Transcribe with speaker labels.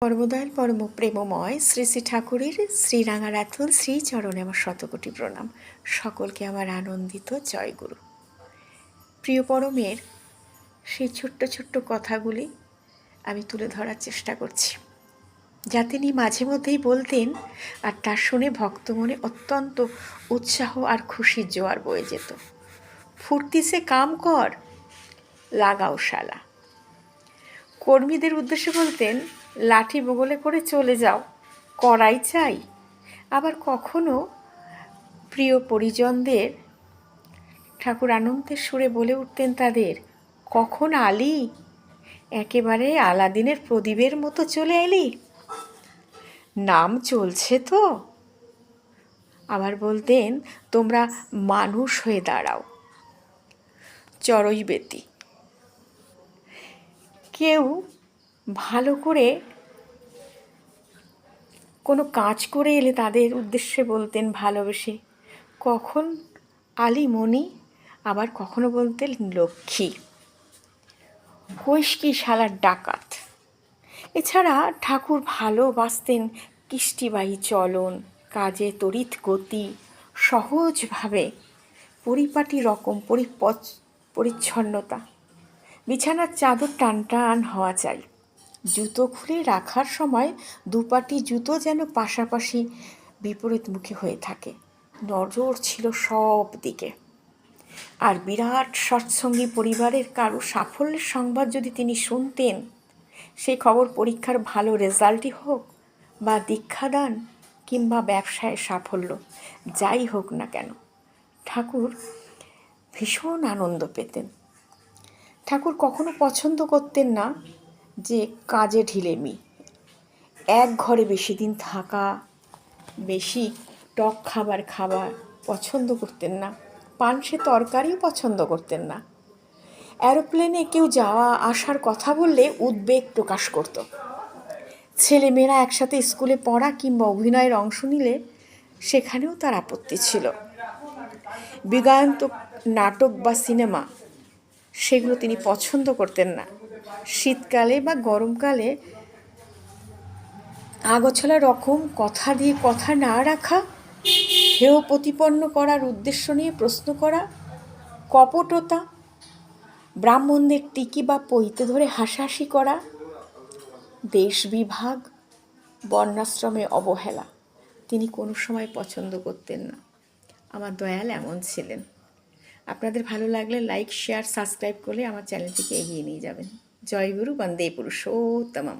Speaker 1: পরমদয়াল পরম প্রেমময় শ্রী শ্রী ঠাকুরের শ্রীরাঙারাতুল শ্রীচরণে আমার শতকোটি প্রণাম। সকলকে আমার আনন্দিত জয়গুরু। প্রিয় পরমের সেই ছোট্ট ছোট্ট কথাগুলি আমি তুলে ধরার চেষ্টা করছি, যা তিনি মাঝে মধ্যেই বলতেন, আর তা শুনে ভক্তমনে অত্যন্ত উৎসাহ আর খুশির জোয়ার বয়ে যেত। ফুর্তি সে কাম কর, লাগাও শালা। কর্মীদের উদ্দেশ্যে বলতেন, লাঠি বগলে করে চলে যাও, করাই চাই। আবার কখনো প্রিয় পরিজনদের ঠাকুর আনন্দের সুরে বলে উঠতেন তাদের, কখন আলি, একেবারে আলাদিনের প্রদীপের মতো চলে এলি, নাম চলছে তো। আবার বলতেন, তোমরা মানুষ হয়ে দাঁড়াও, চড়ই বেতি। কেউ ভালো করে কোনো কাজ করে এলে তাদের উদ্দেশ্যে বলতেন ভালোবেসে, কখন আলি মণি। আবার কখনো বলতেন লক্ষ্মী, কইস কি শালার ডাকাত। এছাড়া ঠাকুর ভালোবাসতেন কিষ্টিবাহী চলন, কাজে তড়িৎ গতি, সহজভাবে পরিপাটি রকম পরিচ্ছন্নতা। বিছানার চাদর টান টান হওয়া চাই। জুতো খুলে রাখার সময় দুপাটি জুতো যেন পাশাপাশি বিপরীত মুখে হয়ে থাকে। নজর ছিল সব দিকে। আর বিরাট সৎসঙ্গী পরিবারের কারো সাফল্যের সংবাদ যদি তিনি শুনতেন, সেই খবর পরীক্ষার ভালো রেজাল্টই হোক, বা দীক্ষাদান, কিংবা ব্যবসায় সাফল্য, যাই হোক না কেন, ঠাকুর ভীষণ আনন্দ পেতেন। ঠাকুর কখনো পছন্দ করতেন না যে কাজে ঢিলেমি, এক ঘরে বেশি দিন থাকা, বেশি টক খাবার খাওয়া পছন্দ করতেন না। পানসে তরকারিও পছন্দ করতেন না। অ্যারোপ্লেনে কেউ যাওয়া আসার কথা বললে উদ্বেগ প্রকাশ করত। ছেলেমেয়েরা একসাথে স্কুলে পড়া কিংবা অভিনয়ের অংশ নিলে সেখানেও তার আপত্তি ছিল। বিগায়ন্তক নাটক বা সিনেমা, সেগুলো তিনি পছন্দ করতেন না। শীতকালে বা গরমকালে আগোছালা রকম কথা দিয়ে কথা না রাখা, হেয় প্রতিপন্ন করার উদ্দেশ্য নিয়ে প্রশ্ন করা, কপটতা, ব্রাহ্মণদের টিকি বা পৈতে ধরে হাসাহাসি করা, দেশ বিভাগ, বর্ণাশ্রমে অবহেলা তিনি কোনো সময় পছন্দ করতেন না। আমার দয়াল এমন ছিলেন। আপনাদের ভালো লাগলে লাইক, শেয়ার, সাবস্ক্রাইব করলে আমার চ্যানেলটিকে এগিয়ে নিয়ে যাবেন। জয় গুরু, বন্দে পুরুষোত্তমম।